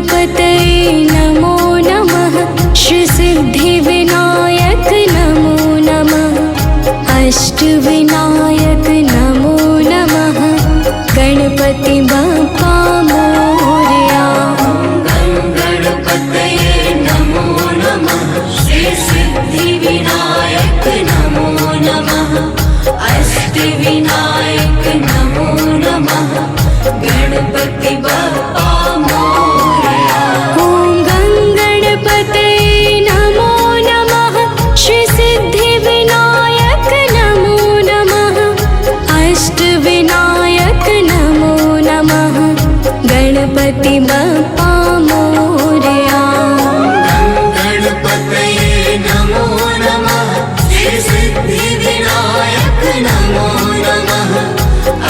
गणपतये नमो नमः। श्रीसिद्धिविनायक नमो नमः। अष्टविनायक नमो नमः। गणपति बप्पा मोरया। गणपतये नमो नमः। श्रीसिद्धिविनायक नमो नमः। अष्टविनायक नमो नमः। गणपति बप्पा मोरया। ॐ गणपतये नमो नमः। श्रीसिद्धिविनायक नमो नमः। अष्टविनायक नमो नमः। गणपति बप्पा मोरया। गणपतये नमो नमः। श्रीसिद्धिविनायक नमो नमः।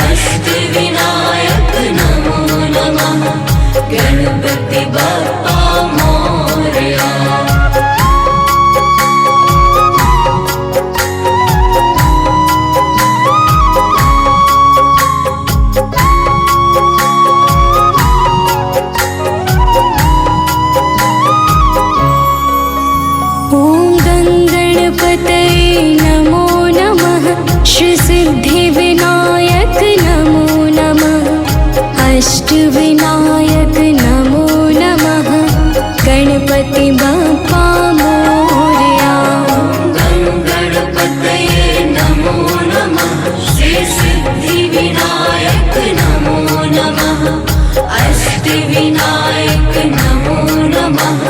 अष्टविनायक नमो नमः। गणपति बप्पा मोरया। ॐ गणपतये नमो नमः। श्रीसिद्धिविनायक नमो नमः। अष्टविनायक नमो नमः। गणपति बप्पा मोरया। गणपतये नमो नमः। श्रीसिद्धिविनायक नमो नमः। अष्टविनायक नमो नमः।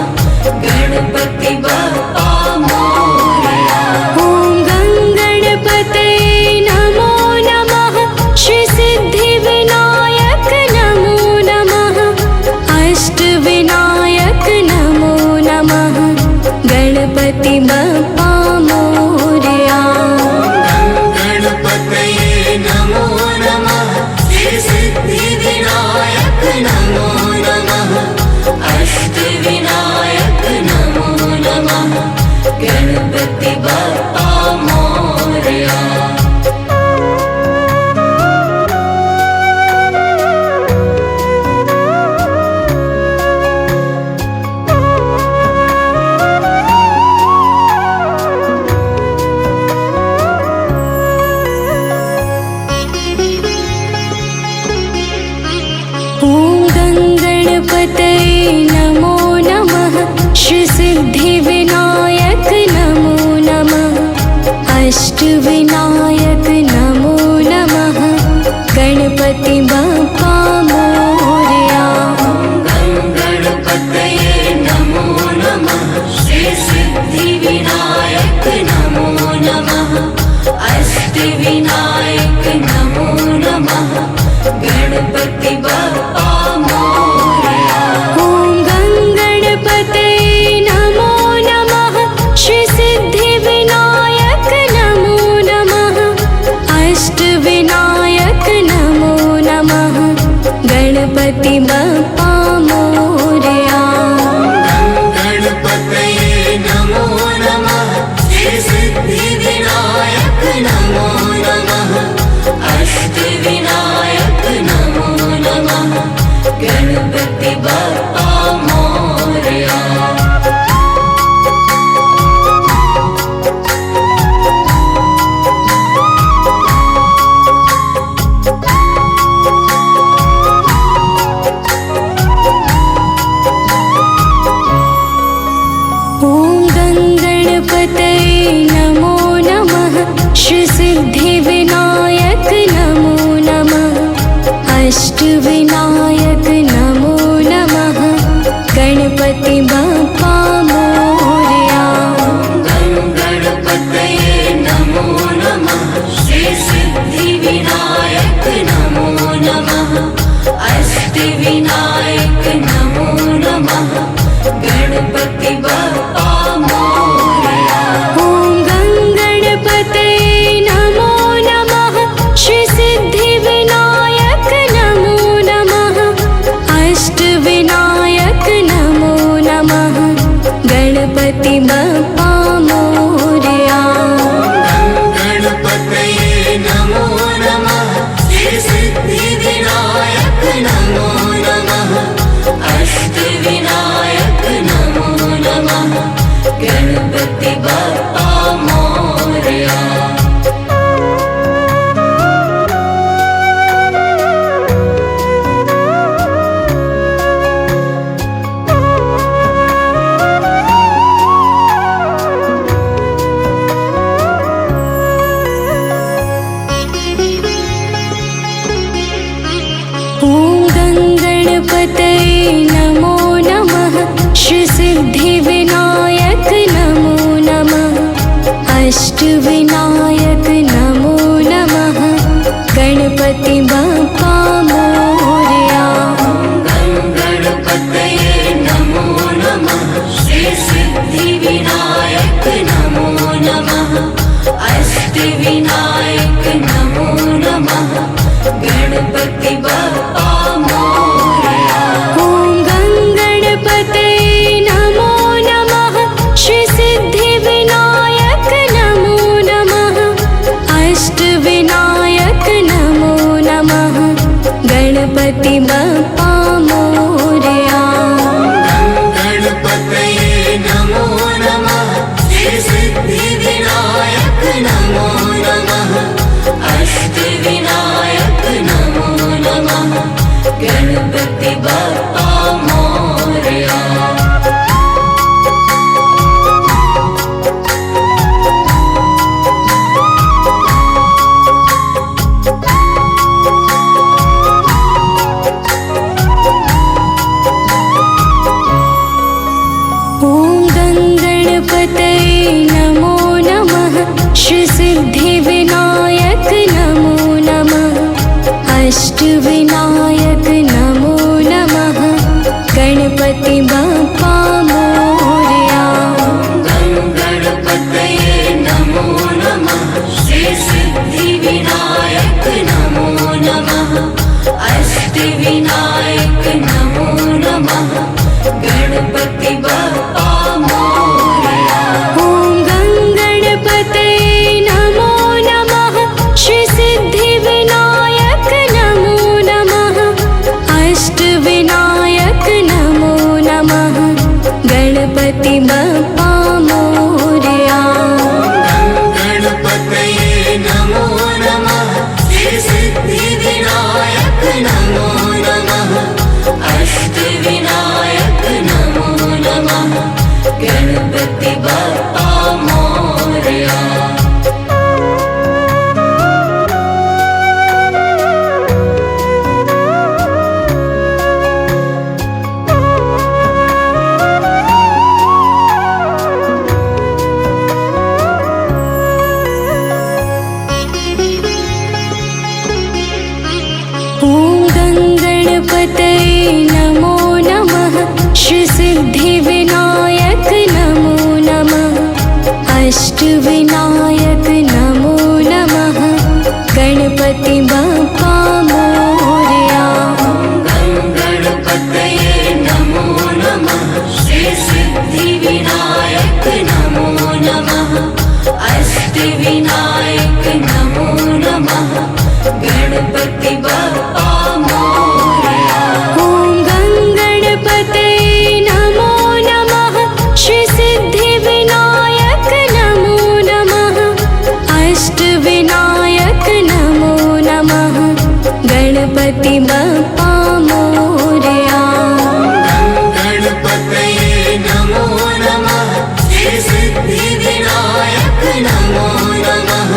गणपति बप्पा मोरया। ॐ गणपतये नमो नमः। श्रीसिद्धिविनायक नमो नमः। अष्टविनायक नमो नमः। गणपति बप्पा मोरया। गणपतये नमो नमः। श्रीसिद्धिविनायक नमो नमः। अष्टविनायक नमो नमः। गणपति बप्पा मोरया। ॐ गणपतये नमो नमः। श्रीसिद्धिविनायक नमो नमः। अष्टविनायक नमो नमः। गणपति बप्पा मोरया। गणपतये नमो नमः। श्रीसिद्धिविनायक नमो नमः। अष्टविनायक नमो नमः। गणपति बप्पा मोरया। ॐ गणपतये नमो नमः। श्रीसिद्धिविनायक नमो नमः। अष्टविनायक नमो नमः। गणपति बप्पा मोरया। गणपतये नमो नमः। श्रीसिद्धिविनायक नमो नमः। अष्टविनायक नमो नमः। गणपति बप्पा मोरया। ॐ गङ्गणपतये नमो नमः श्रीसिद्धिविनायक नमो नमः अष्टविनायक नमो नमः गणपति बप्पा मोरया। गणपतये नमो नमः श्री सिद्धिविनायक नमो नमः अष्टविनायक नमो नमः गणपति बप्पा मोरया। ॐ गङ्गणपतये नमो नमः श्रीसिद्धिविनायक नमो नमः अष्टविनायक नमो नमः गणपति बप्पा मोरया। गणपतये नमो नमः श्री सिद्धिविनायक नमो नमः अष्टविनायक नमो नमः गणपति बप्पा मोरया। ॐ गङ्गणपतये नमो नमः श्रीसिद्धिविनायक नमो नमः अष्टविनायक नमो नमः गणपति बप्पा मोरया। गणपतये नमो नमः श्री सिद्धिविनायक नमो नमः अष्टविनायक नमो नमः गणपति बप्पा मोरया। ॐ गङ्गणपतये नमो नमः श्रीसिद्धिविनायक नमो नमः अष्टविनायक नमो नमः गणपति बप्पा मोरया। गणपतये नमो नमः श्री सिद्धिविनायक नमो नमः अष्टविनायक नमो नमः गणपति बप्पा मोरया। ॐ गङ्गणपतये नमो नमः श्रीसिद्धिविनायक नमो नमः अष्टविनायक नमो नमः गणपति बप्पा मोरया। गणपतये नमो नमः श्री सिद्धिविनायक नमो नमः अष्टविनायक नमो नमः गणपति बप्पा मोरया। ॐ गङ्गणपतये नमो नमः श्रीसिद्धिविनायक नमो नमः अष्टविनायक नमो नमः गणपति बप्पा मोरया। गणपतये नमो नमः श्री सिद्धिविनायक नमो नमः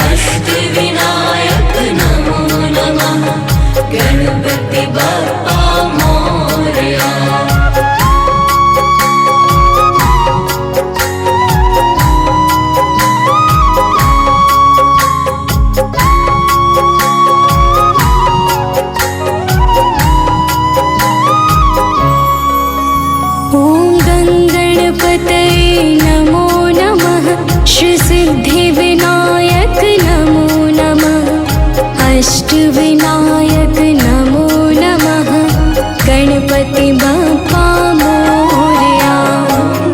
अष्टविनायक नमो नमः गणपति बप्पा मोरया। ॐ गङ्गणपतये नमो नमः श्रीसिद्धिविनायक नमो नमः अष्टविनायक नमो नमः गणपति बप्पा मोरया।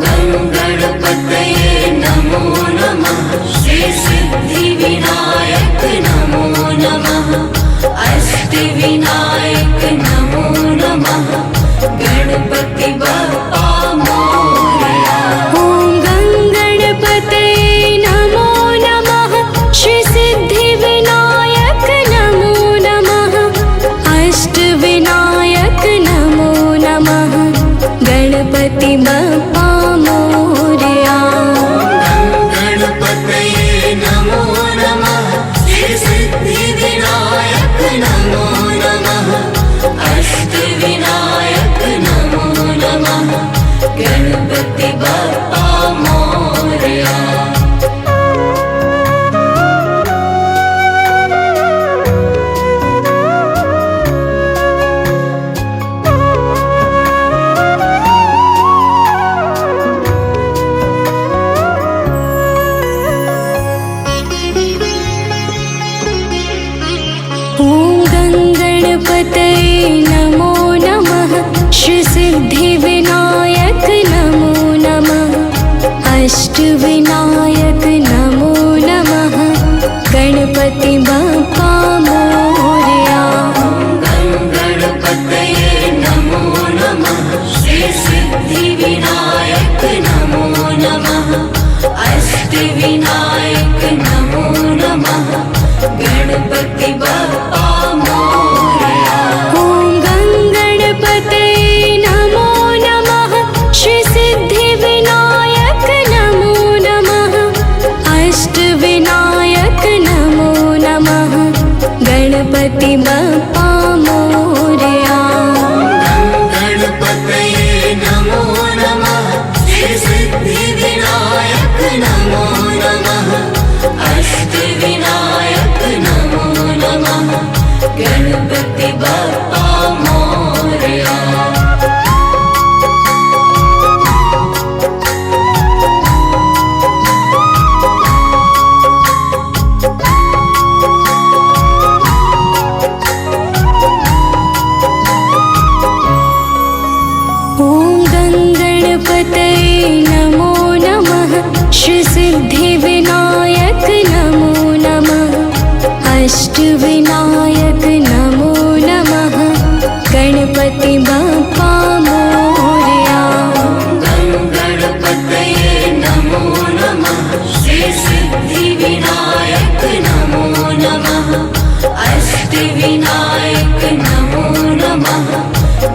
गणपतये नमो नमः श्री सिद्धिविनायक नमो नमः अष्टविनायक नमो नमः गणपति बप्पा मोरया। ॐ गङ्गणपतये नमो नमः श्रीसिद्धिविनायक नमो नमः अष्टविनायक नमो नमः गणपति बप्पा मोरया। गणपतये नमो नमः श्री सिद्धिविनायक नमो नमः ॐ गणपतये नमो नमः श्री सिद्धिविनायक नमो नमः अष्टविनायक नमो नमः गणपति बप्पा मोरया। गणपतये नमो नमः श्री सिद्धिविनायक नमो नमः अष्टविनायक नमो नमः गणपति बप्पा मोरया। ॐ गणपतये नमो नमः श्री सिद्धिविनायक नमो नमः अष्टविनायक नमो नमः गणपति बप्पा मोरया। गणपतये नमो नमः श्री सिद्धिविनायक नमो नमः अष्टविनायक नमो नमः गणपति बप्पा मोरया। ॐ गणपतये नमो नमः श्री सिद्धिविनायक नमो नमः अष्टविनायक नमो नमः गणपति बप्पा मोरया। गणपतये नमो नमः श्री सिद्धिविनायक नमो नमः अष्टविनायक नमो नमः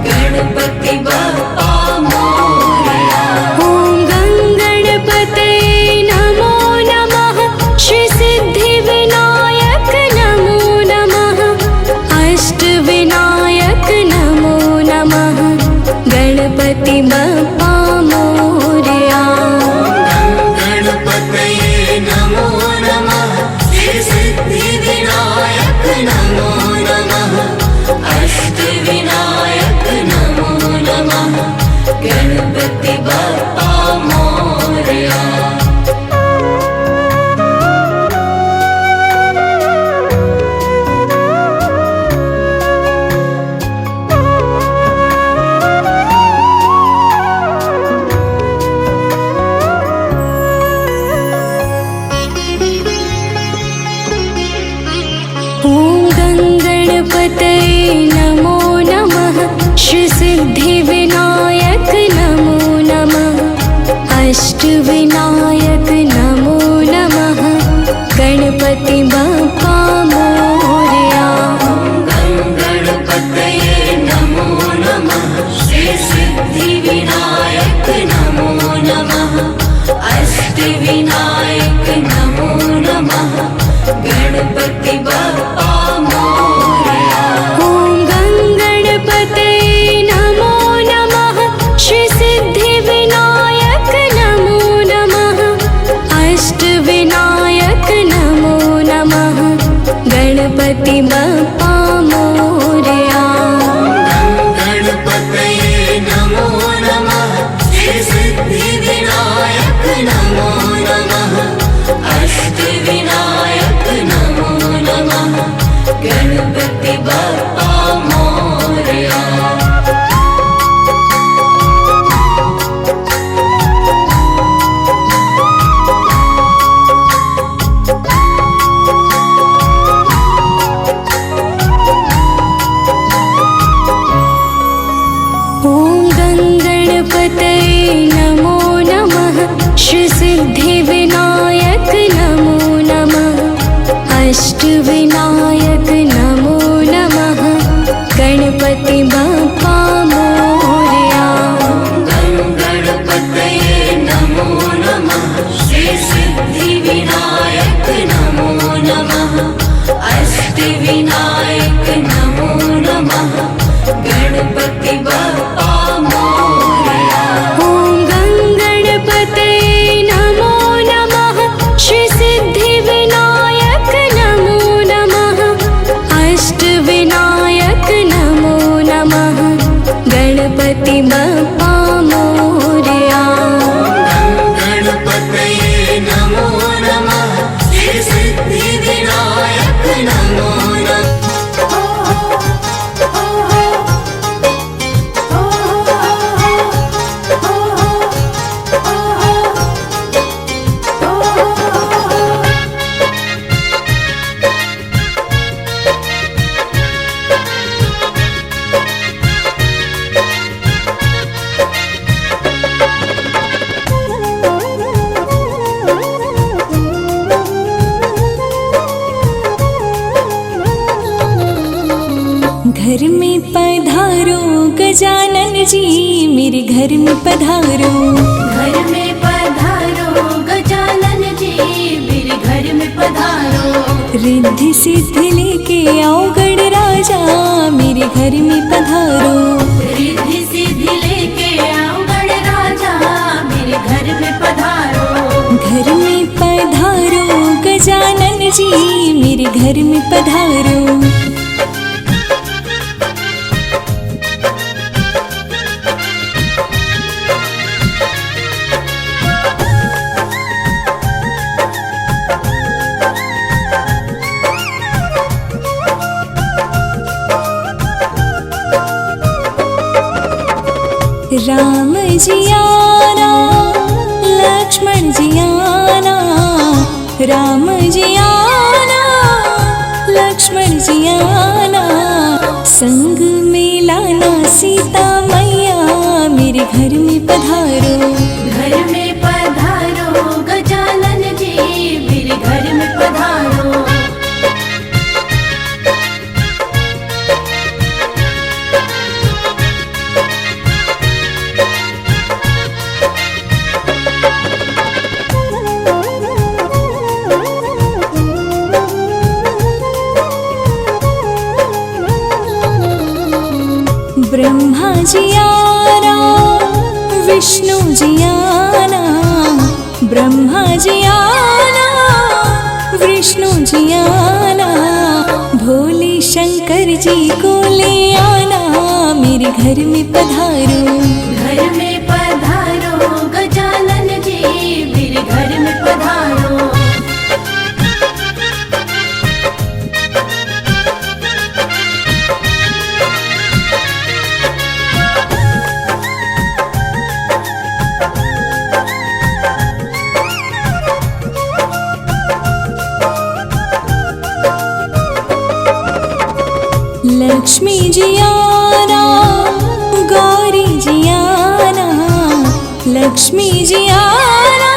गणपति बप्पा मोरया। ॐ गणपतये नमो नमः श्री सिद्धिविनायक नमो नमः अष्टविनायक नमो नमः गणपति बप्पा मोरया। गणपतये नमो नमः श्री सिद्धिविनायक नमो नमः अष्टविनायक नमो नमः गणपति बप्पा मोरया। ॐ गणपतये नमो नमः श्री सिद्धिविनायक नमो नमः अष्टविनायक नमो नमः गणपति बप्पा मोरया। गणपतये नमो नमः श्री सिद्धिविनायक नमो नमः अष्टविनायक नमो नमः गणपति बप्पा मोरया। ॐ गणपतये नमो नमः श्री सिद्धिविनायक नमो नमः अष्टविनायक नमो नमः गणपति बप्पा मोरया। गणपतये नमो नमः श्री सिद्धिविनायक नमो नमः अष्टविनायक नमो नमः गणपति बप्पा मोरया। ॐ गणपतये नमो नमः श्री सिद्धिविनायक नमो नमः अष्टविनायक नमो नमः गणपति बप्पा मोरया। गणपतये नमो नमः श्री सिद्धिविनायक नमो नमः अष्टविनायक नमो नमः गणपति बप्पा मोरया। ॐ गणपतये नमो नमः श्री सिद्धिविनायक नमो नमः अष्टविनायक नमो नमः गणपति बप्पा मोरया। गणपतये नमो नमः श्री सिद्धिविनायक नमो नमः घर में पधारो गजानन जी, मेरे घर में पधारो। घर में पधारो गजानन जी, मेरे घर में पधारो। रिद्धि सिद्धि लेके आओ गण राजा, मेरे घर में पधारो। रिद्धि सिद्धि लेके आओ गण राजा, मेरे घर में पधारो। घर में पधारो गजानन जी, मेरे घर में पधारो। राम जी आना, लक्ष्मण जी आना, राम जी आना, लक्ष्मण जी आना। संग में लाना सीता मैया, मेरे घर में पधारो। घर में पधारो गजानन जी, मेरे घर में पधारो। ब्रह्मा जी आना, विष्णु जी आना, ब्रह्मा जी आना, विष्णु जी आना। भोले शंकर जी को ले आना, मेरे घर में पधारो। घर में पधारो गजानन जी, मेरे घर में पधारो। लक्ष्मी जी आना, गौरी जी आना, लक्ष्मी जी आना,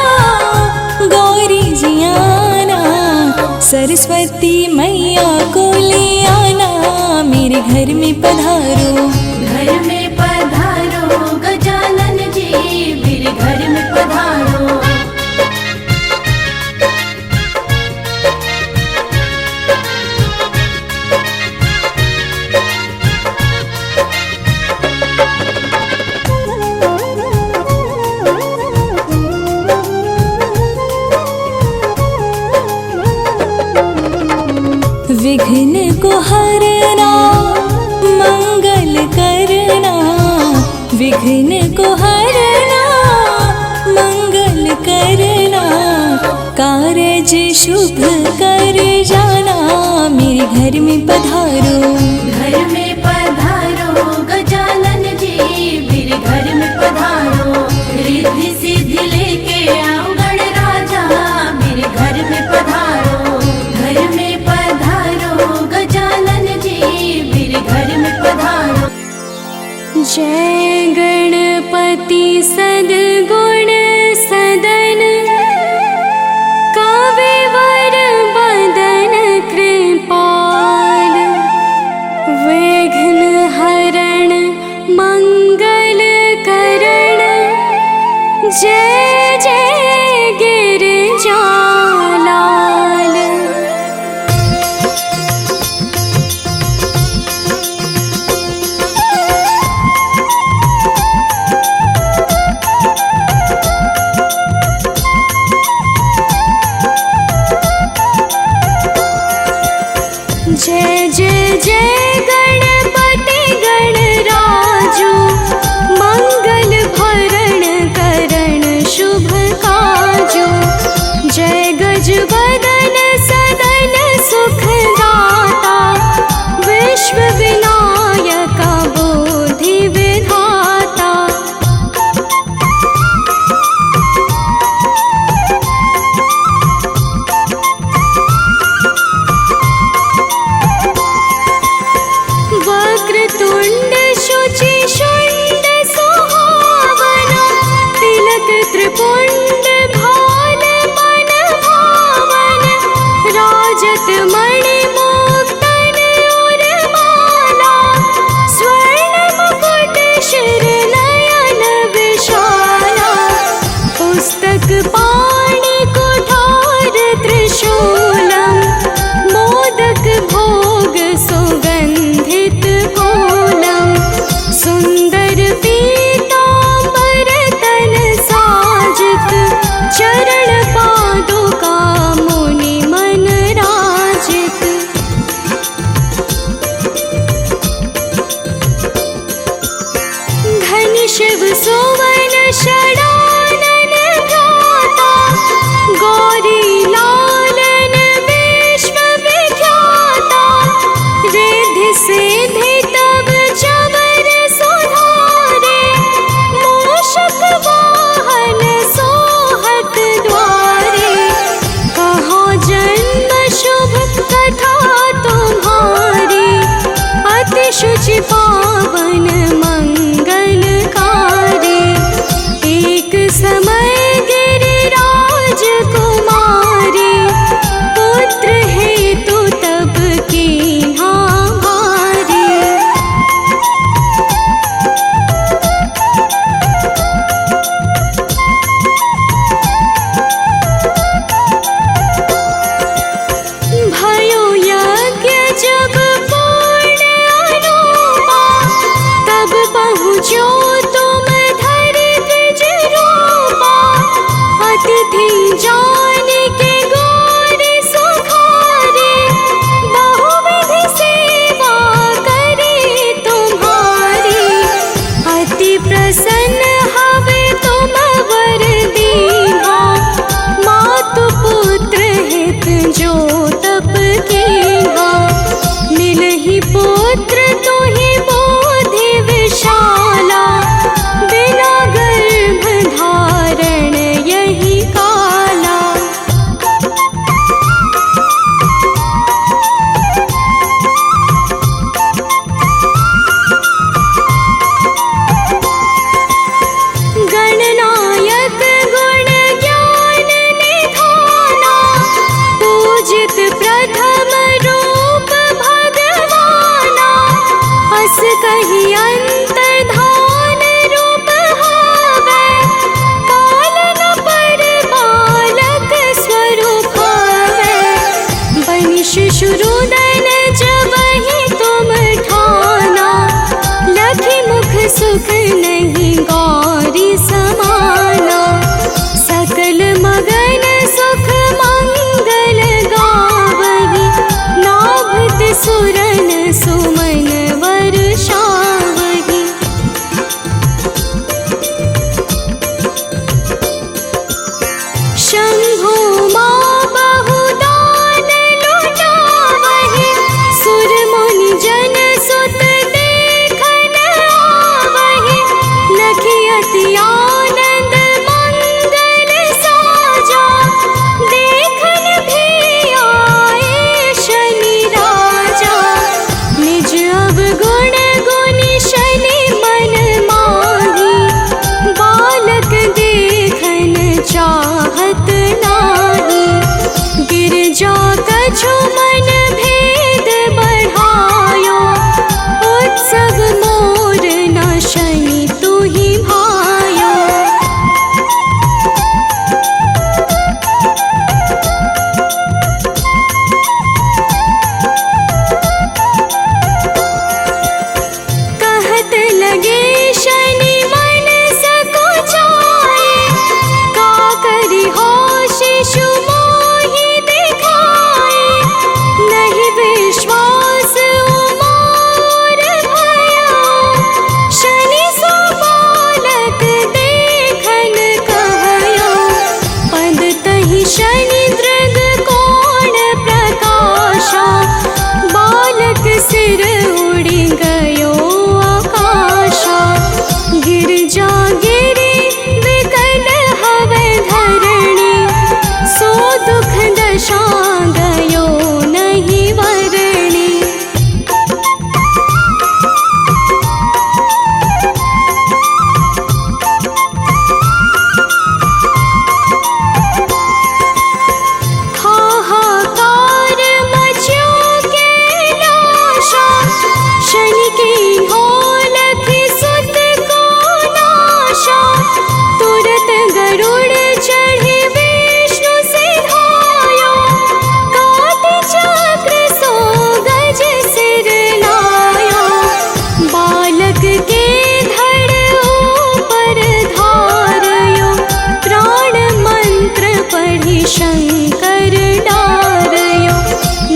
गौरी जी आना। सरस्वती मैया को ले आना, मेरे घर में पधारो। घर में पधारो गजानन जी, मेरे घर में पधारो। विघ्न को हरना, मंगल करना, विघ्न को हरना, मंगल करना। कारज शुभ कर जाना, मेरे घर में पधारो। घर में पधारो गजानन जी, मेरे घर में पधारो। रिद्धि सिद्धि लेके आओ गण राजा, मेरे घर में पधारो। घर में पधारो गजानन जी, मेरे घर में पधारो। जय गणपति सद्गुण सदन, कविवर बदन कृपाल। विघ्न हरण मंगल करण, जय जय गिरिजालाल। जय जय जय गणपति गणराजू, मंगल भरण करण शुभ काजू। जय गजबदन सदन सुखदाता, विश्व विनायक बुद्धि विधाता। वक्र शुचि पावन मंगलकारी। एक समय गिरिराज कुमारी, पुत्र हेतु तब कीन्हा भारी। भयो यज्ञ जब पूर्ण अनुपा, तब पहुँचो तुम धरि द्विज रूपा। अतिथि जान के गौरी सुखारे, बहुविधि सेवा करे तुम्हारी। अति प्रसन्न हवे तुम वर दीन्हा, मातु पुत्र हित जो तप कीन्हा। मिलहि पुत्र तुहि बोधि विशाला, बिना गर्भ धारण यही काला। गणनायक गुण ज्ञान निधाना, पूजित प्रथम रूप भगवाना। अस कहि अंतर्धान रूप हवै, पालन पर बालक स्वरूप हवै। बनि शिशुरुदन जबहि तुम ठाना, लखि मुख सुख नहीं गौरी समाना। सकल मगन सुख मंगल गावहि, नाभत सुरन सुमन वर्षावहि। शंभु मां बहुदान लुटावहि, सुर मुनि जन सुत देखन आवहि। लखि अति आनंद मंगल साजा, देखन भी आए शनि राजा। निज अवगुण गुनि शनि मन माही, बालक देखन चाहत नाही। गिरजा कछु मन भेद बढ़ायो, उत्सव मोर न शनि तुहि भायो। कहत लगे शनि मन सकुचाए, का करि हो शिशु मोहि दिखाए। नहीं विश्वास उमोर भयो, शनि सो बालक देखन कहयो। पद तहि शनि दृग कोण प्रकाशा, बालक सिर उड़ि गयो आकाशा। गिरजा गिरि विकल हवै धरणी, सो दुख दशा गयो नहीं वरणी। हाहाकार मच्यो कैलाशा, शनि कीन्हो लखि सुत को नाशा। तुरत गरुड़ चढ़ि विष्णु सिधायो, काटि चक्र सो गज सिर लायो। बालक के धड़ ऊपर धारयो, प्राण मंत्र पढ़ि शंकर डारयो।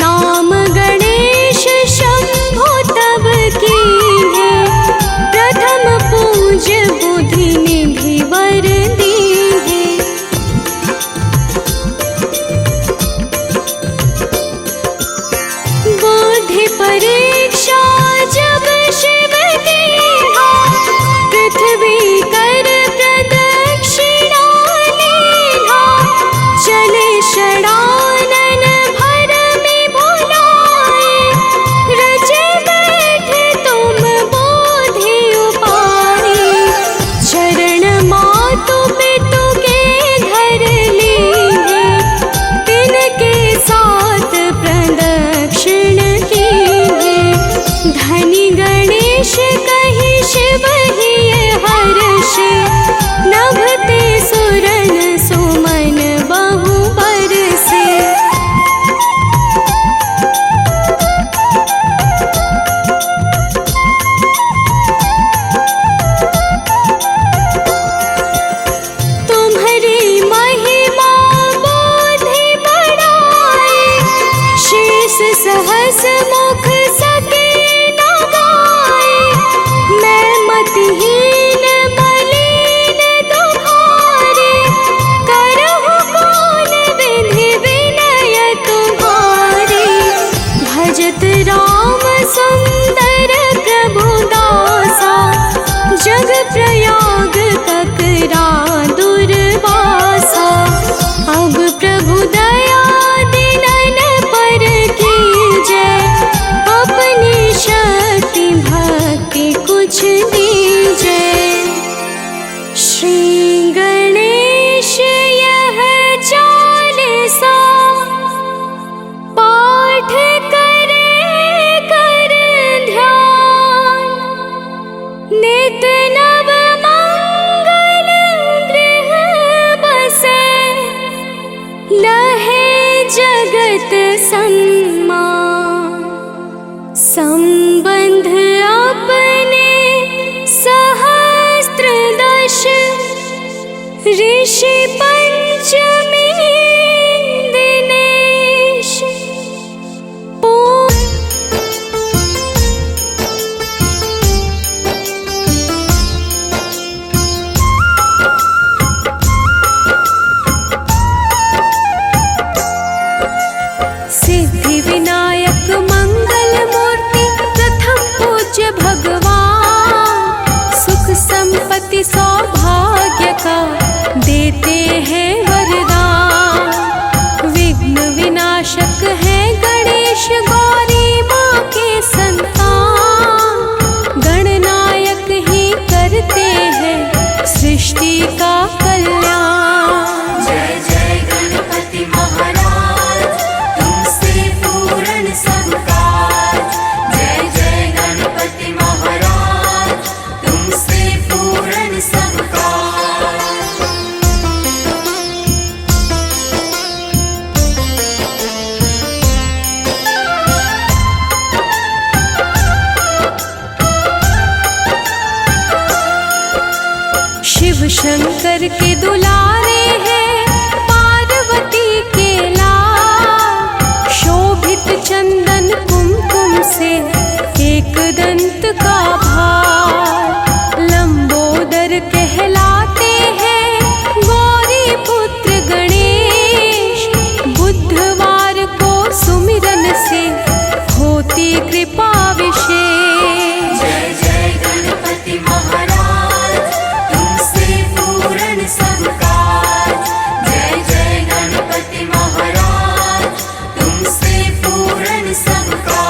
नाम गणेश शंभु तब की पूछनी जय। श्री गणेश यह चालीसा पाठ करे कर ध्यान। नित नव मंगल गृह बसे लहे जगत सम्मान। संबंध अपने सहस्त्रदश ऋषि पंचमी दिनेश। सिद्धि विनायक मंगल मूर्ति प्रथम पूज्य भगवान। सुख संपत्ति सौभाग्य का देते हैं वरदान। विघ्न विनाशक है गणेश गौरी माँ के संतान। गणनायक ही करते हैं सृष्टि का कल्याण। जय जय गणपति महाराज तुमसे पूर्ण सब काज। जय जय गणपति महाराज तुमसे पूर्ण सब काज। शिव शंकर के दुलारे हैं पार्वती के लाल। शोभित चंदन कुमकुम से एक दंत का भार। लंबोदर कहलाते हैं गौरी पुत्र गणेश। बुधवार को सुमिरन से होती कृपा विशेष। जय जय गणपति महाराज तुमसे पूर्ण सब काज। जय जय गणपति महाराज तुमसे पूर्ण सब काज।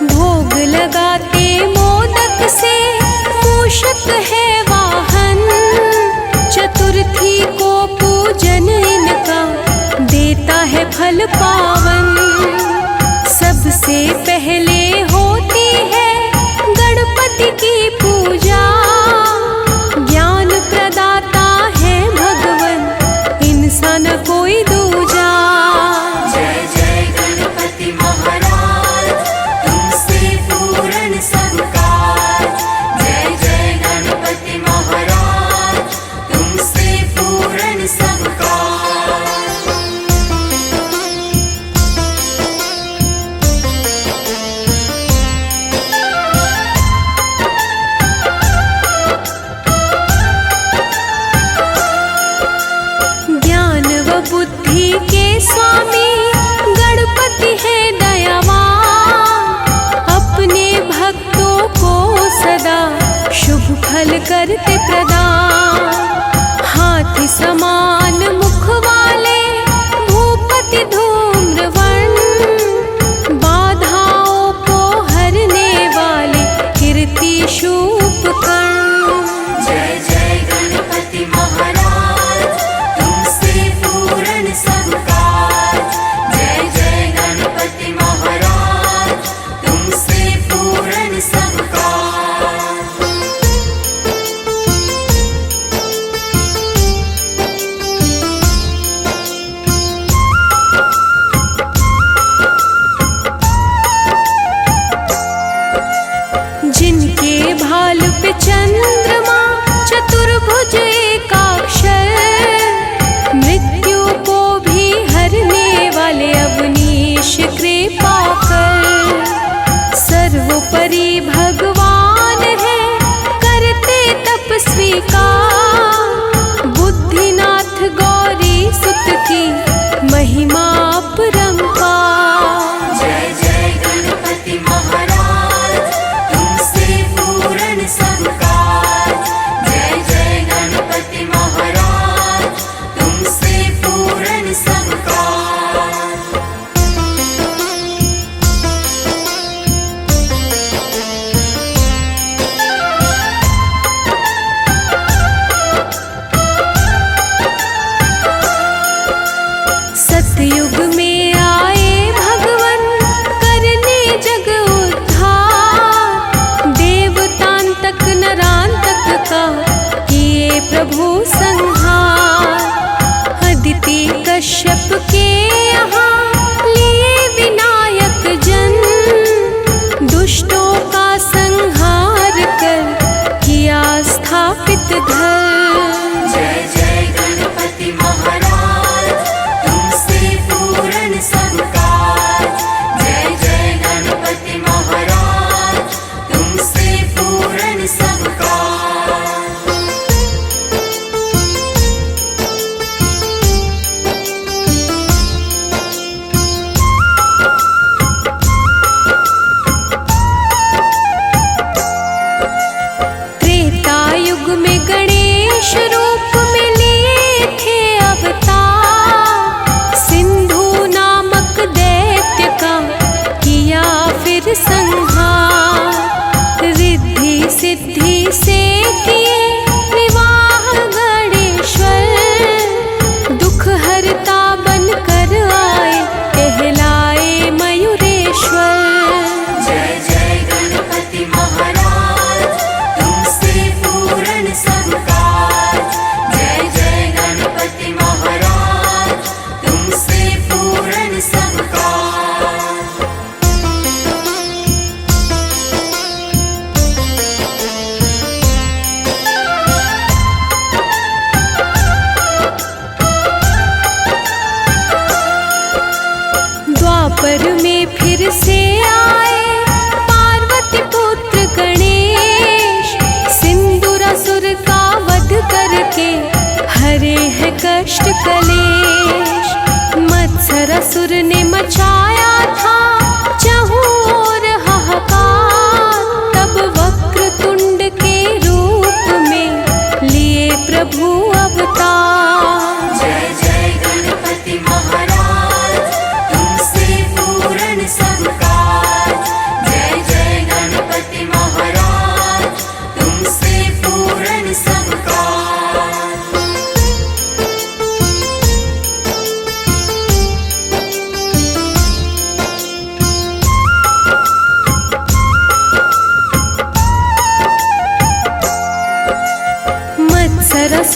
भोग लगाते मोदक से मूषक है वाहन। चतुर्थी को पूजन इनका देता है फल पावन। सबसे पहले होती है गणपति की पूजा। ज्ञान प्रदाता है भगवन इनसा न कोई दूजा। जय जय गणपति महाराज तुमसे पूर्ण सब काज। जय जय गणपति महाराज तुमसे पूर्ण सब काज। ज्ञान व बुद्धि के स्वामी गणपति है दयावान। अपने भक्तों को सदा शुभ फल करते प्रदान। हाथी समान मुख वाले भूपति धूम्रवर्ण। बाधाओं को हरने वाले कीर्ति शूपकर्ण। जय जय गणपति महाराज तुमसे पूर्ण सब काज। जय जय गणपति महाराज तुमसे पूर्ण सब काज। जिनके भाल पे चंद्रमा चतुर्भुज एकाक्षर। मृत्यु को भी हरने वाले अवनीश कृपा कर। सर्वोपरि भगवान है करते तपस्वी का। बुद्धिनाथ गौरी सुत की महिमा अपरंपार। जय जय गणपति महाराज तुमसे पूर्ण सब काज।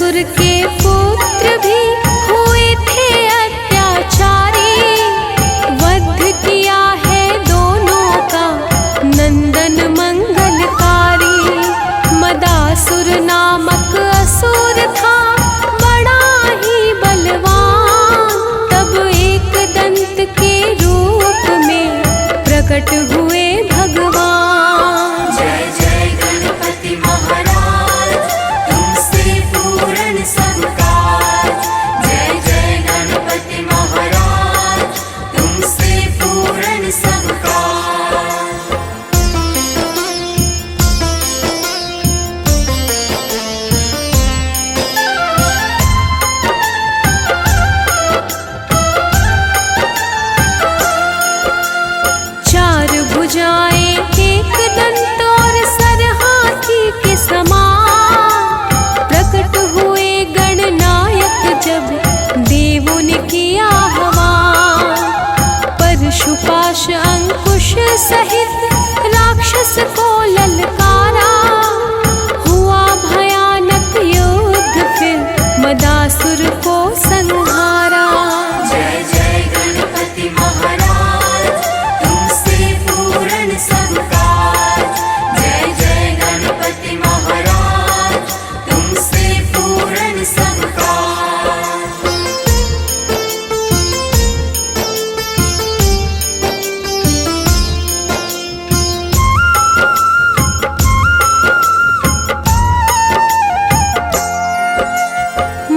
असुर के पुत्र भी हुए थे अत्याचारी, वध किया है दोनों का नंदन मंगलकारी। मदासुर नामक असुर था बड़ा ही बलवान, तब एक दंत के रूप में प्रकट हुए भगवान। जय जय गणपति महाराज, तुमसे पूर्ण सब काज। जय जय गणपति महाराज, तुमसे पूर्ण सब काज। चार भुजाएं एक दंत और सर हाथी के समान, प्रकट हुए गणनायक जब देवों ने किया आह्वान। परशुपाश अंकुश सहित राक्षस को ललकारा, हुआ भयानक युद्ध फिर मदासुर को संहारा। जय जय गणपति महाराज, तुमसे पूर्ण सब काज। जय जय गणपति महाराज, तुमसे पूर्ण सब काज।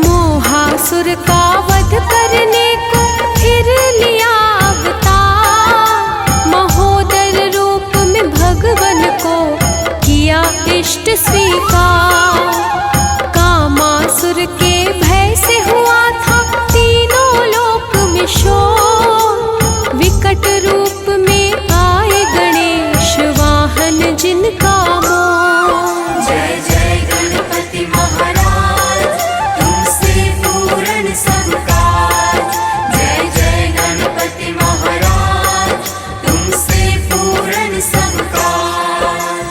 मोहासुर का वध करने को फिर लिया अवतार, महोदर रूप में भगवन को किया इष्ट स्वीकार। कामासुर के भय से हुआ था तीनों लोक में शोर, विकट रूप में आए गणेश वाहन जिनका मोह। जय जय गणपति महाराज, तुमसे पूर्ण सब काज। जय जय गणपति महाराज, तुमसे पूर्ण सब काज।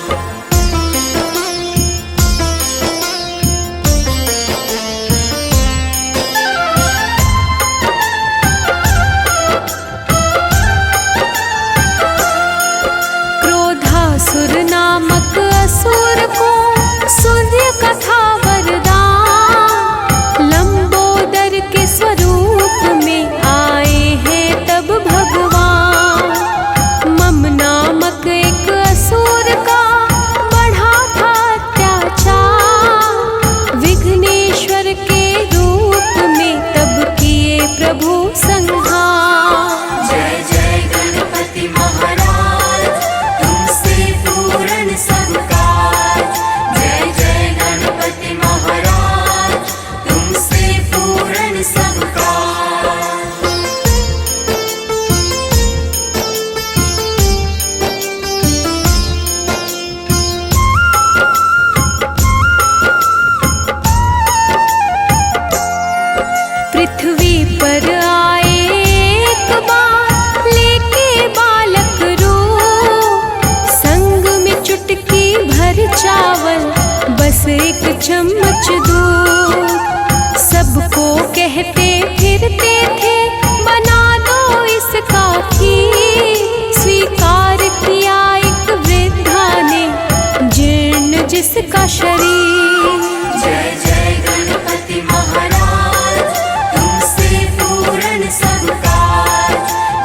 क्रोधासुर नामक असुर को सूर्य का था वरदान, लंबोदर के स्वरूप में आए हैं तब भगवान। मम नामक एक असुर का बढ़ा था अत्याचार, विघ्नेश्वर के रूप में तब किए प्रभु संहार। जय जय गणपति महाराज, तुमसे पूर्ण सब काज। जय जय गणपति महाराज, तुमसे पूर्ण सब काज। पृथ्वी पर आए एक बार लेके बालक रूप, संग में चुटकी भर चावल बस एक चम्मच दूध। सबको कहते फिरते थे बना दो इसका खीर, स्वीकार किया एक वृद्धा ने जीर्ण जिसका शरीर। जय जय गणपति महाराज, तुमसे पूर्ण सब काज।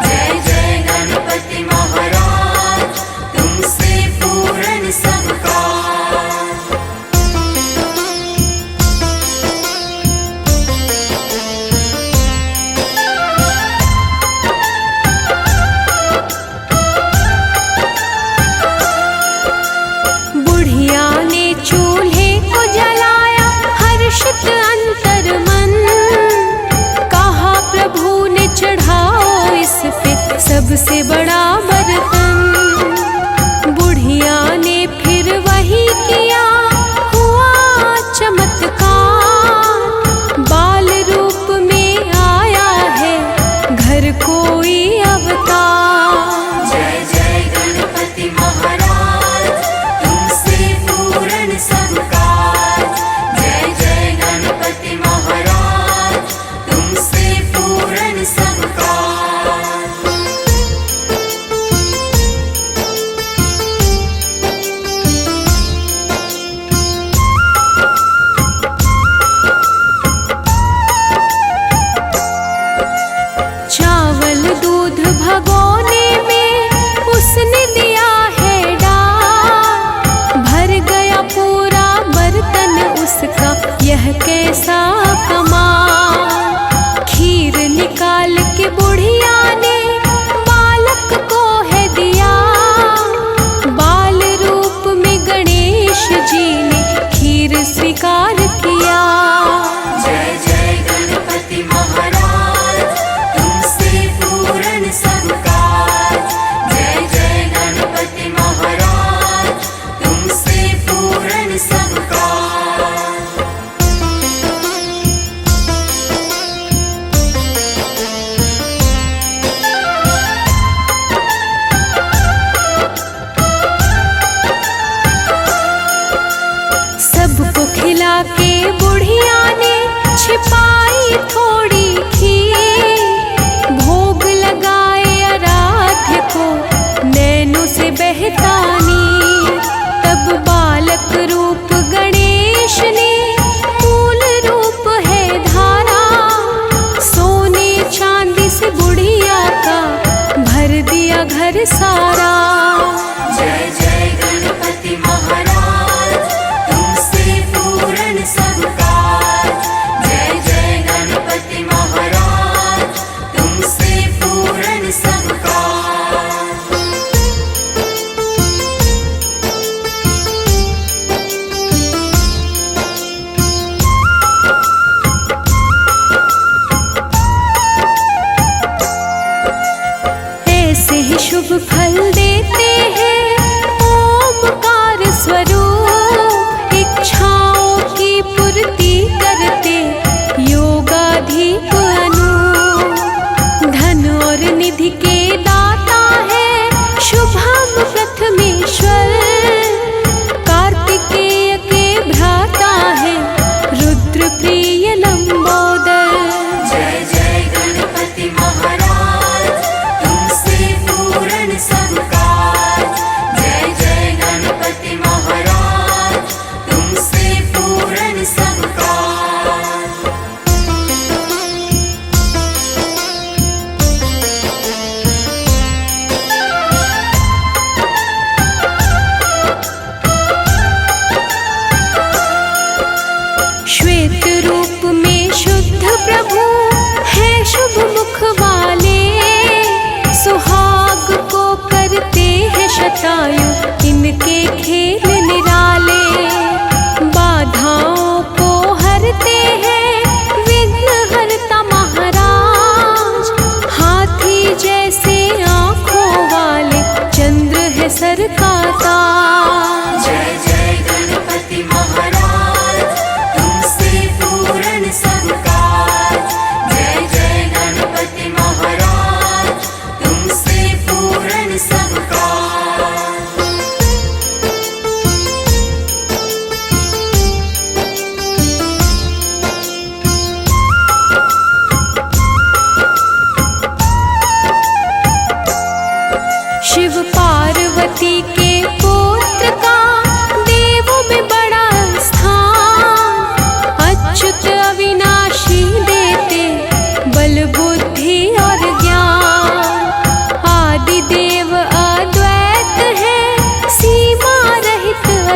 जय जय गणपति महाराज, तुमसे पूर्ण सब काज।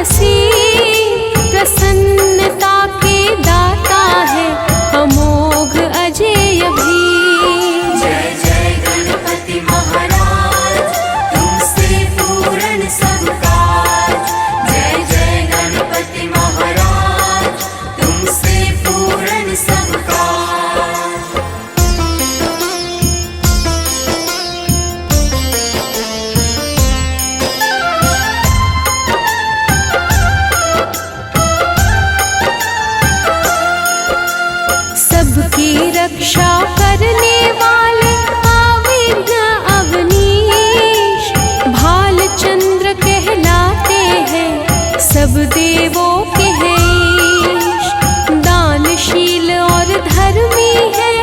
बसी प्रसन्नता के दाता है अमोघ अजेय भी। जय जय गणपति महाराज तुमसे पूर्ण सब काज। जय जय गणपति महाराज तुमसे पूर्ण सब काज। सबकी रक्षा करने वाले आविघ्न अवनीश भालचंद्र कहलाते हैं सब देवों के हैं ईश। दानशील और धर्मी है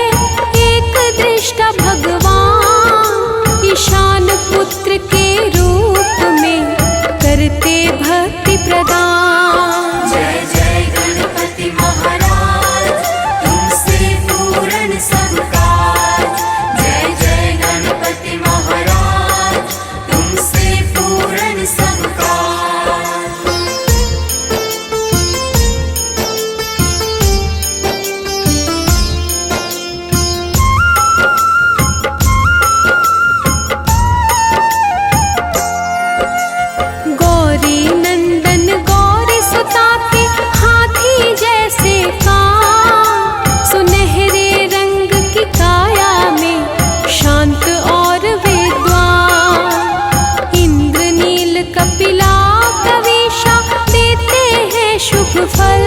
एक दृष्टा भगवान ईशान पुत्र के रूप में करते भक्ति प्रदान। जय जय गणपति महाराज तुमसे पूर्ण सब काज। जय जय गणपति महाराज तुमसे पूर्ण सब काज। गौरी नंदन गौरी सुता के हाथी जैसे कान सुनहरे रंग की काया में शांत और विद्वान। इंद्रनील कपिला कवीशा देते हैं शुभ फल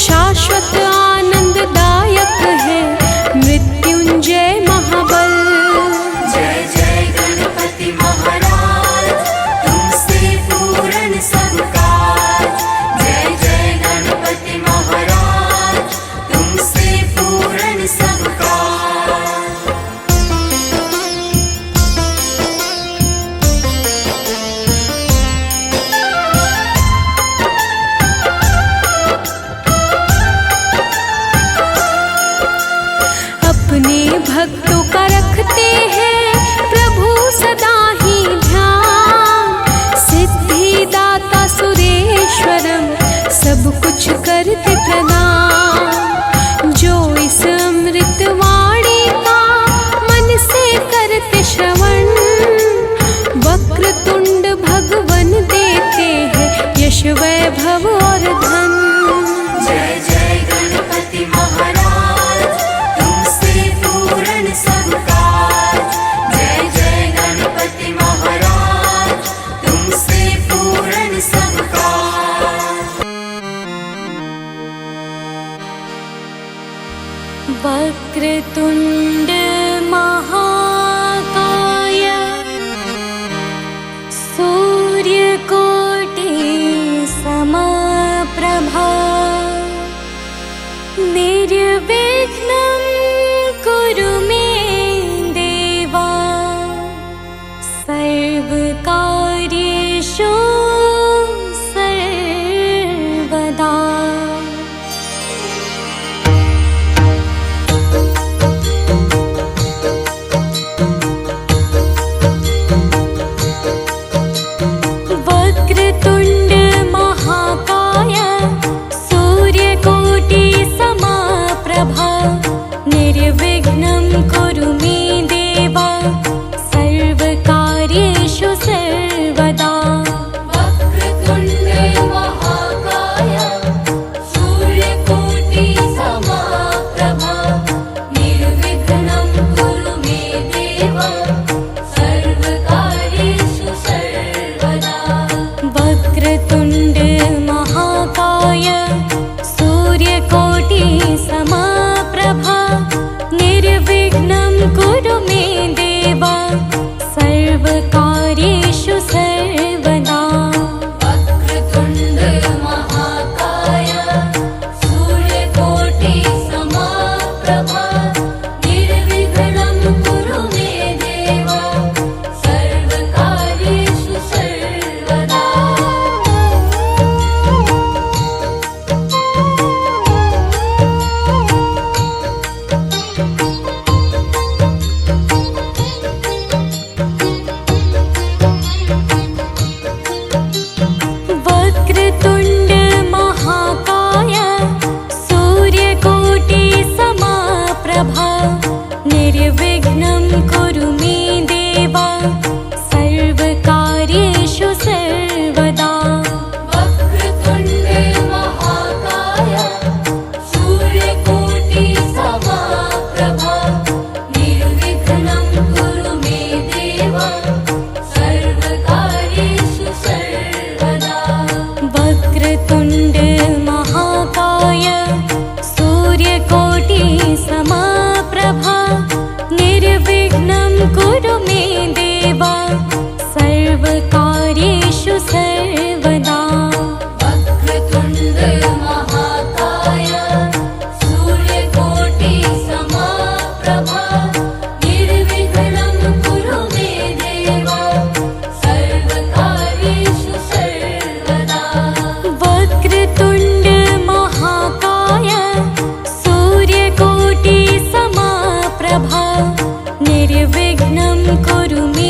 शाश्वत आनंददायक है मृत्युंजय महाबल। जय जय गणपति महाराज तुमसे पूर्ण सब काज। जय जय गणपति महाराज तुमसे पूर्ण सब काज। अपने भक्तों का रखते हैं प्रभु सदा ही ध्यान सिद्धिदाता सुरेश्वरम सब कुछ करते प्रदान। जो इस अमृत वाणी का मन से करते श्रवण वक्रतुंड भगवन देते हैं यश वैभव और धन। जय जय गणपति महाराज तुमसे पूर्ण सब काज। जय जय गणपति महाराज तुमसे पूर्ण सब काज। वक्रतुंड महाकाय सूर्यकोटि समप्रभा निर्विघ्नं कुरु मे देवा सर्वकार्येषु सर्वदा। वक्रतुंड महाकाय सूर्यकोटि समप्रभा निर्विघ्नं कुरु मे देवा सर्वकार्येषु सर्वदा। वक्रतुंड महाकाय सूर्यकोटि समप्रभा निर्विघ्नं कुरु मे देवा सर्वकार्येषु सर्वदा। वक्रतुंड महाकाय सूर्यकोटि समप्रभा निर्विघ्नं कुरु मे देवा सर्वकार्येषु सर्वदा। वक्रतुंड महाकाय सूर्यकोटि समप्रभा निर्विघ्नं कुरु मे देवा सर्वकार्येषु सर्वदा। वक्रतुण्ड महाकाय सूर्यकोटि समाप्रभा निर्विघ्नं कुरु मे देव सर्वकार्येषु सर्वदा। वक्रतुण्ड महाकाय सूर्यकोटि समाप्रभा निर्विघ्नं कुरु मे देव सर्वकार्येषु सर्वदा। वक्रतुण्ड महाकाय सूर्यकोटि समाप्रभा निर्विघ्नं कुरु मे देव सर्वकार्येषु सर्वदा। वक्रतुण्ड महाकाय सूर्यकोटि समाप्रभा निर्विघ्नं कुरु मे देव सर्वकार्येषु सर्वदा। वक्रतुण्ड महाकाय सूर्यकोटि समाप्रभा निर्विघ्नं कुरु मे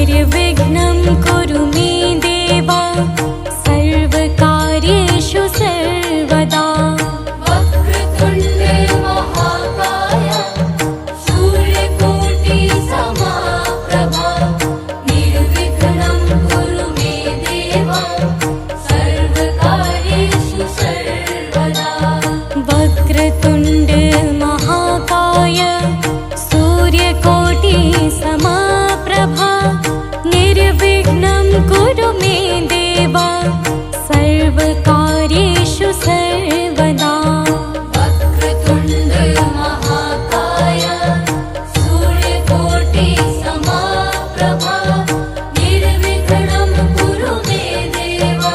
निर्विघ्नं कुरु मे देवा सर्वकार्येषु सर्वदा। वक्रतुण्ड महाकाय सूर्यकोटि समाप्रभा निर्विघ्नं कुरु मे देवा सर्वकार्येषु सर्वदा। वक्रतुण्ड महाकाय सूर्यकोटि समाप्रभा निर्विघ्नं कुरु मे देवा सर्वकार्येषु सर्वदा। वक्रतुण्ड महाकाय सूर्यकोटि समाप्रभा निर्विघ्नं कुरु मे देवा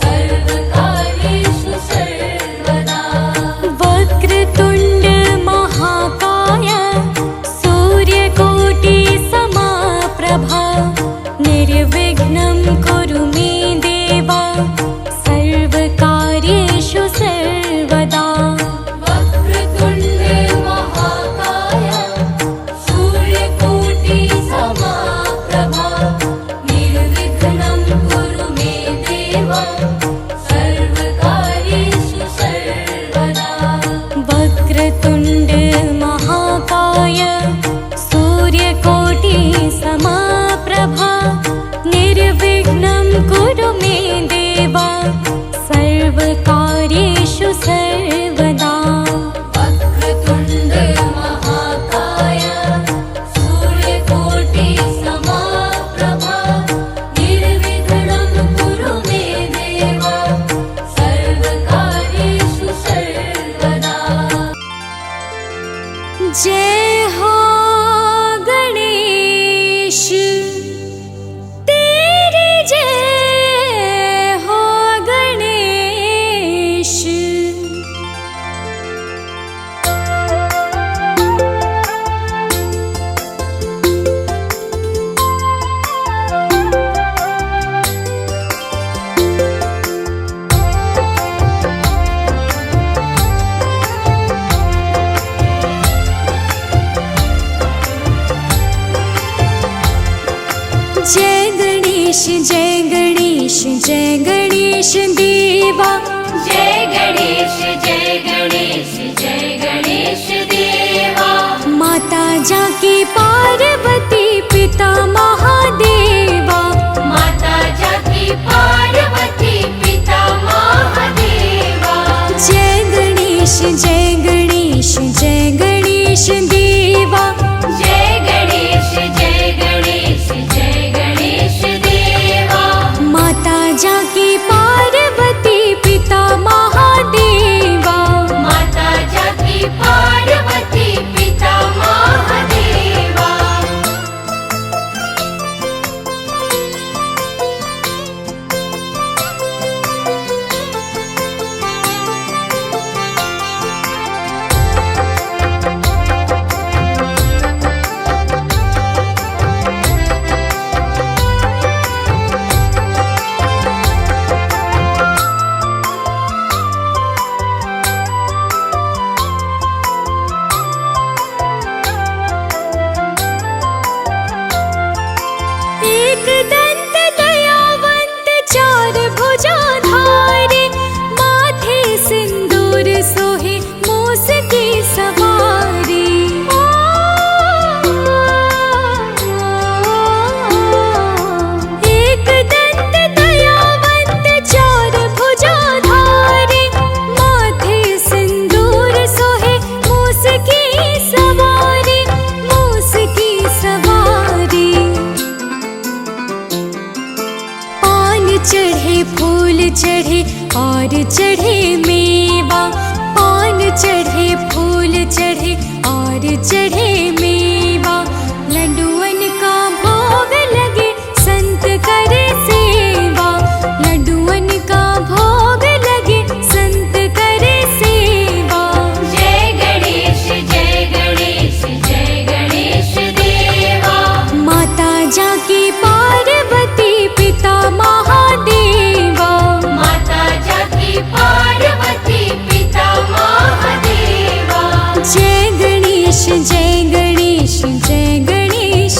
सर्वकार्येषु सर्वदा। वक्रतुण्ड महाकाय सूर्यकोटि समाप्रभा निर्विघ्नं कुरु मे देवा सर्वकार्येषु सर्वदा। वक्रतुण्ड महाकाय सूर्यकोटि समाप्रभा निर्विघ्नं कुरु मे देवा सर्वकार्येषु सर्वदा। वक्रतुण्ड महाकाय सूर्यकोटि समाप्रभा निर्विघ्नं कुरु मे देवा सर्वकार्येषु सर्वदा। वक्रतुण्ड महाकाय सूर्यकोटि समाप्रभा निर्विघ्नं कुरु मे देवा सर्वकार्येषु सर्वदा। जय हो गणेश तेरी जय हो गणेश। जय गणेश जय गणेश जय गणेश देवा। जय गणेश जय गणेश जय गणेश देवा। माता जाकी पार्वती पिता महादेवा। माता जाकी पार्वती पिता महादेवा। जय गणेश जय गणेश जय गणेश देवा। जय गणेश जय गणेश जय गणेश देवा। माता जाकी पार्वती पिता महादेवा। माता जाकी पार्वती पिता महादेवा। एक दंत दयावंत चार भुजाधारे माथे सिंदूर सोहे मूस की सवारी। एक दंत दयावंत चार भुजाधारे माथे सिंदूर सोहे मूस की सवारी। मूस की सवारी पान चढ़े फूल चढ़े और चढ़े मेवा। पान चढ़े फूल चढ़े और चढ़े मेवा। लड्डुअन का भोग लगे संत करे सेवा। लड्डुअन का भोग लगे संत करे सेवा। जय गणेश जय गणेश जय गणेश देवा। माता जाकी पार्वती पिता महादेवा। माता जाकी पार्वती पिता महादेवा। जय गणेश जय गणेश जय गणेश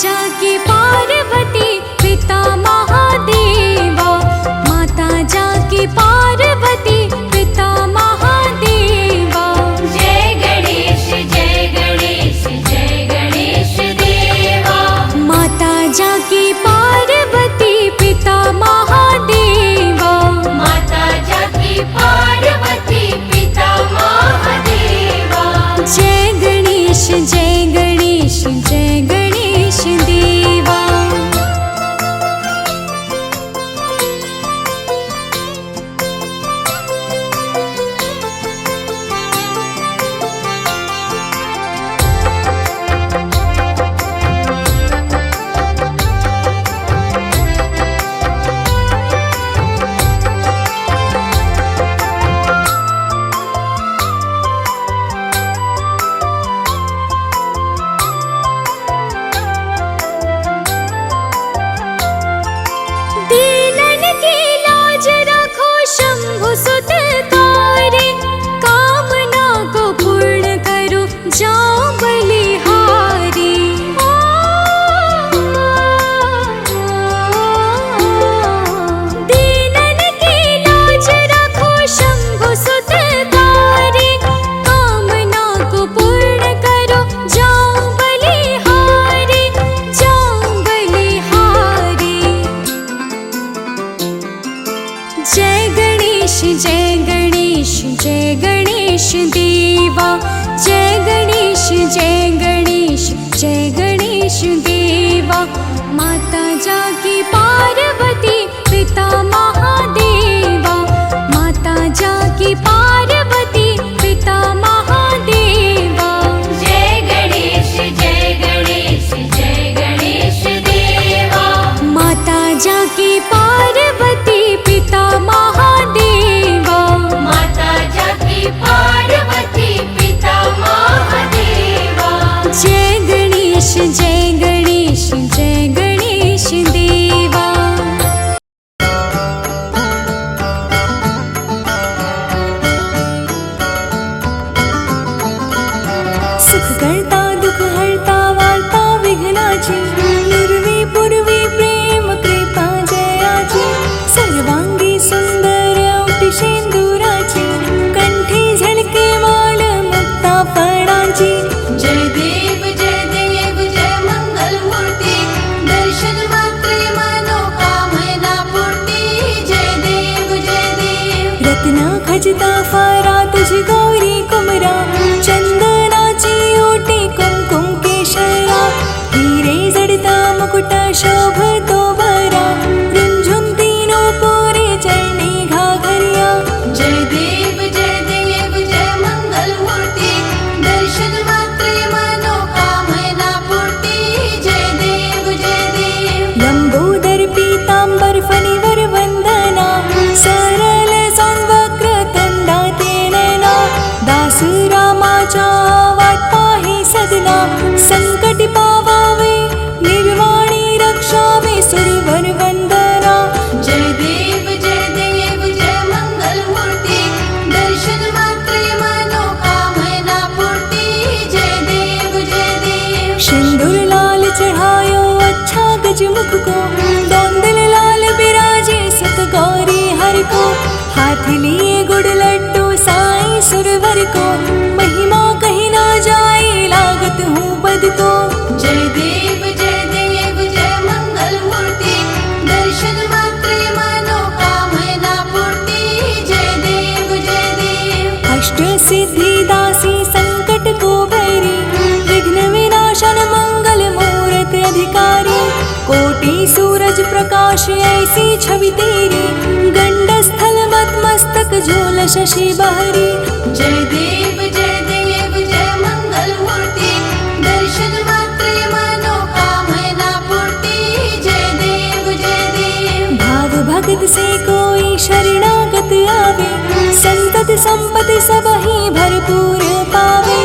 जाकी पार्वती पिता महादेवा, माता जाकी पार्वती पिता महादेवा। जय गणेश जय गणेश जय गणेश देवा। माता जाकी पार्वती पिता महादेवा, माता जाकी पार्वती पिता महादेवा। जय गणेश जय गणेश जय गणेश देवा। दीनन की लाज रखो शंभु सुत तारे, कामना को पूर्ण करो जाओ बलिहारी। दीनन की लाज रखो शंभु सुत तारे, कामना को पूर्ण करो जाओ बलिहारी, जाओ बलिहारी। जय गणेश जय गणेश जय गणेश देवा। जय गणेश जय गणेश जय गणेश देवा। माता जाकी पार्वती पिता महादेवा, माता जाकी पार्वती पिता महादेवा। जय गणेश जय गणेश जय गणेश देवा। माता जाकी पार्वती पिता महादेवा। माता जाकी पार्वती पिता महादेवा। जय गणेश जय गणेश जय गणेश देवा। सुख करता दुख हरता वार्ता विघ्नाची, निर्वी पूर्वी प्रेम कृपा जयाची। सर्वांगी सुंदर ओटी शेंदुराची, कंठी झळके माळ मुक्ता फळांची। जय देव जय मंगल मूर्ती, दर्शन मात्रे मनोकामना पूर्ती। जय देव रत्न खचिता फारा तुझी गौरी कुमरा, चंदनाची ओटी कुमकुम केशरा। हिरे जडता मुकुट शोभतो बरा, रुंझुन तीनों पोरे चरणी घाघरिया। जय देव जय मंगल मूर्ती, दर्शन मात्रे मनोकामना पूर्ती। जय देव लंबोदर पीतांबर फणीवर वंदना, सरल सौंवक्र तंदा तेनना। दास रामाच्या वाट पाही सदना, संकटी पावावे निर्वाणी रक्षावे सुरवर वंदना। जय देव जय मंगल मूर्ती, दर्शन मात्रे मनोकामना पूर्ती। जय देव सिंदूर लाल चढ़ायो अच्छा गजमुख को, दौंदल लाल बिराजे सुत गौरी हर को। हाथ लिए गुड़ लड्डू साईं सुरवर को, महिमा कही ना जाए लागत हूँ पद को। जय देव जय मंगल मूर्ती, दर्शन मात्रे मनोकामना पूर्ती। जय देव अष्ट सिद्धि दासी संकट को बैरी, विघ्न विनाशन मंगल मूरत अधिकारी। कोटि सूरज प्रकाश ऐसी छवि तेरी, गंड स्थल मत मस्तक झोल शशि बहरी। जय देव जय मंगल मूर्ती, दर्शन मात्रे मनोकामना पूर्ती। जय देव भाव भगत से कोई शरणागत आवे, संतत संपत्ति सब ही भरपूर पावे।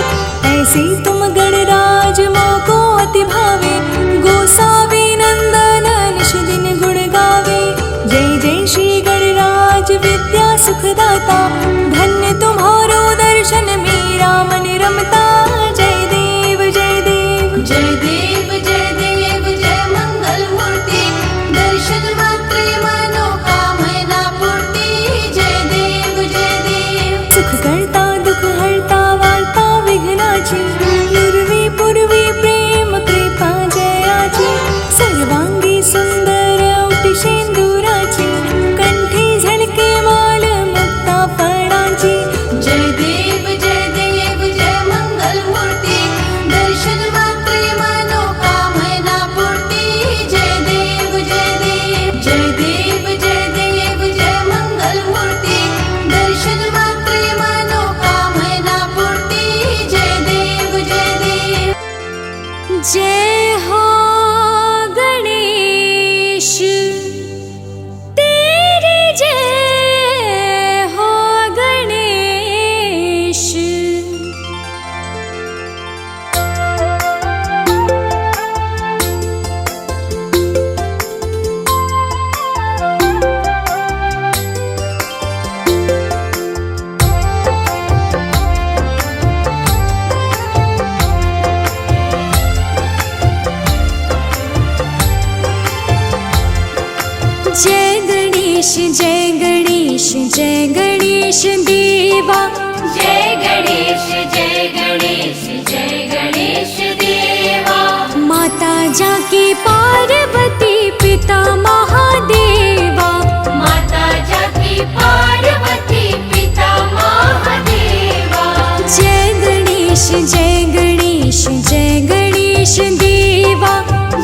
ऐसी तुम गणराज मोको अति भावे, गोसावी नंदन निश दिन गुण गावे। जय जय श्री गणराज विद्या सुखदाता, धन्य तुम्हारो दर्शन मेरा मन रमता। जय देव जय देव जय देव जय गणेश देवा। जय गणेश जय गणेश जय गणेश देवा। माता जाकी पार्वती पिता महादेवा। माता जाकी पार्वती पिता महादेवा। जय गणेश जय गणेश देवा।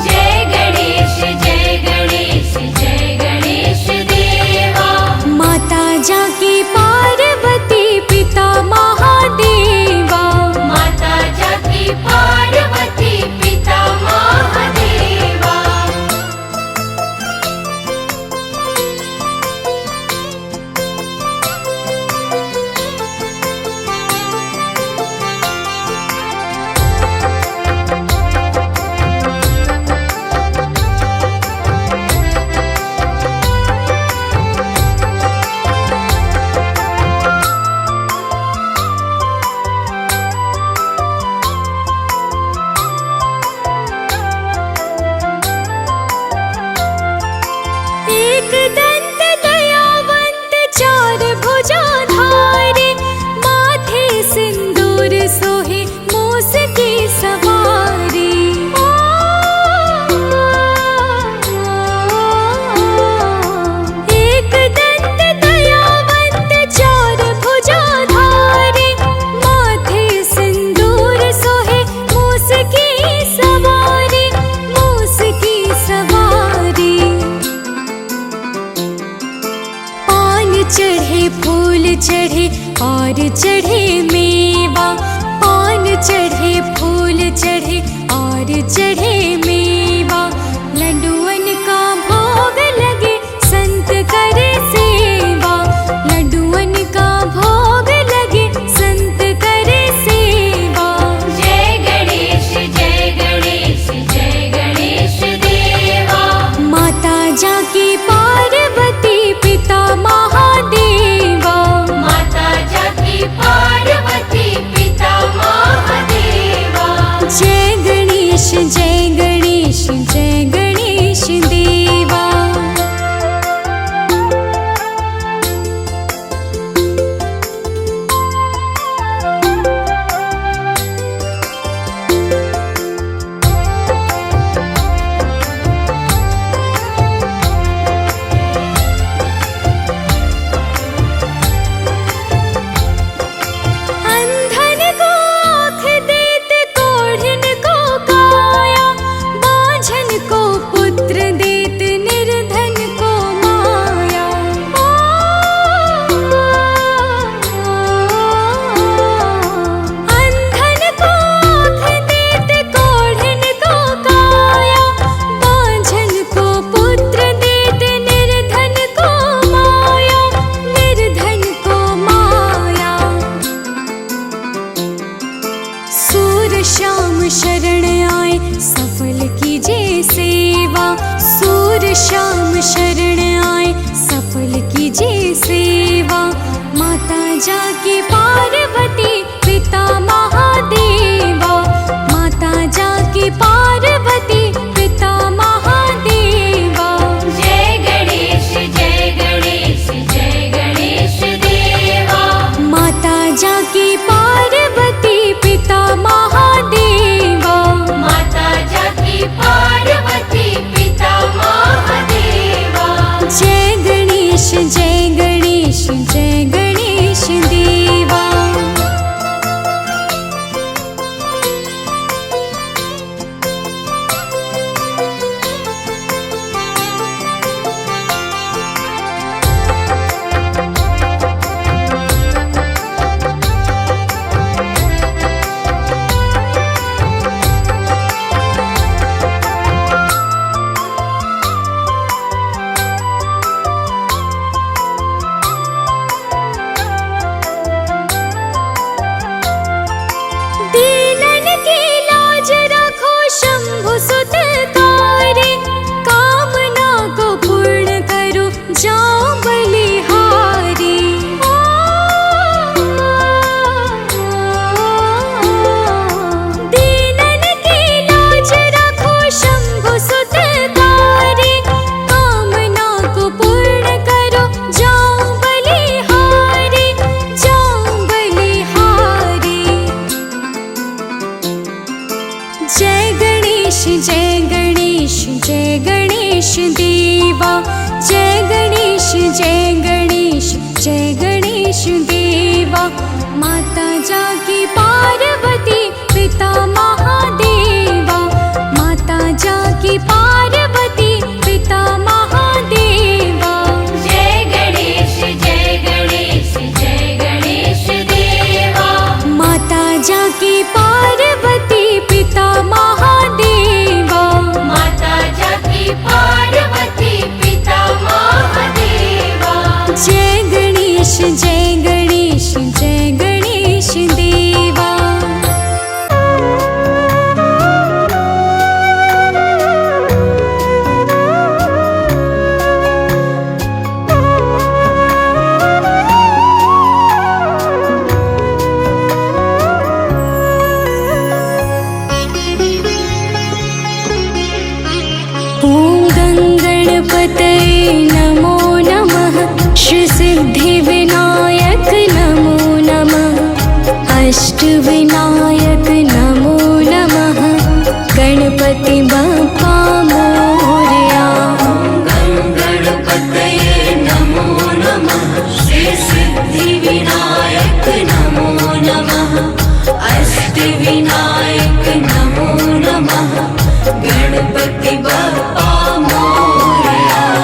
जय गणेश जय गणेश जय गणेश देवा। माता जाकी पार्वती पिता महादेवा। माता जाकी पार्वती पिता महादेवा। एक दंत दयावंत चार भुजाधारी। माथे सिंदूर सोहे मूस की सवारी। एक दंत दयावंत चार भुजाधारी। माथे सिंदूर सोहे मूस की सवारी। मूस की सवारी। पान चढ़े फूल चढ़े और चढ़े मेवा। पान चढ़े फूल चढ़े और चढ़े मेवा। लड्डुअन का भोग लगे संत करे सेवा। लड्डुअन का भोग लगे संत करे सेवा। जय गणेश जय गणेश देवा। माता जाकी पार्वती पिता महादेवा। माता जाकी पार्वती पिता महादेवा। जय गणेश देवा। अंधन को आँख देत कोढ़िन को काया। बाझन को पुत्र देत निर्धन को माया। अंधन को आँख देत कोढ़िन को काया। बाझन को पुत्र देत निर्धन को माया। निर्धन को माया। सूर श्याम शरण आए सफल कीजिए सेवा। सूर श्याम शरण आए सफल कीजिए सेवा। माता जाकी पार्वती पिता महादेवा। माता जाकी पार्वती पिता महादेवा। जय गणेश जय गणेश देवा। माता जाकी पार्वती पिता महादेवा। माता जाकी पार्वती पिता महादेवा। जय गणेश जय गणेश देवा। जय गणेश जय गणेश देवा, जय गणेश जय गणेश जय गणेश देवा। माता जाकी पार्वती पिता महादेवा, माता जाकी पार्वती पिता महादेवा। जय गणेश जय गणेश जय गणेश देवा। माता जाकी पार्वती पिता महादेवा, माता जाकी पार्वती पिता महादेवा। जय गणेश जय गणेश जय गणेश देवा। ॐ गणपतये नमो नमः, श्रीसिद्धिविनायक नमो नमः, अष्टविनायक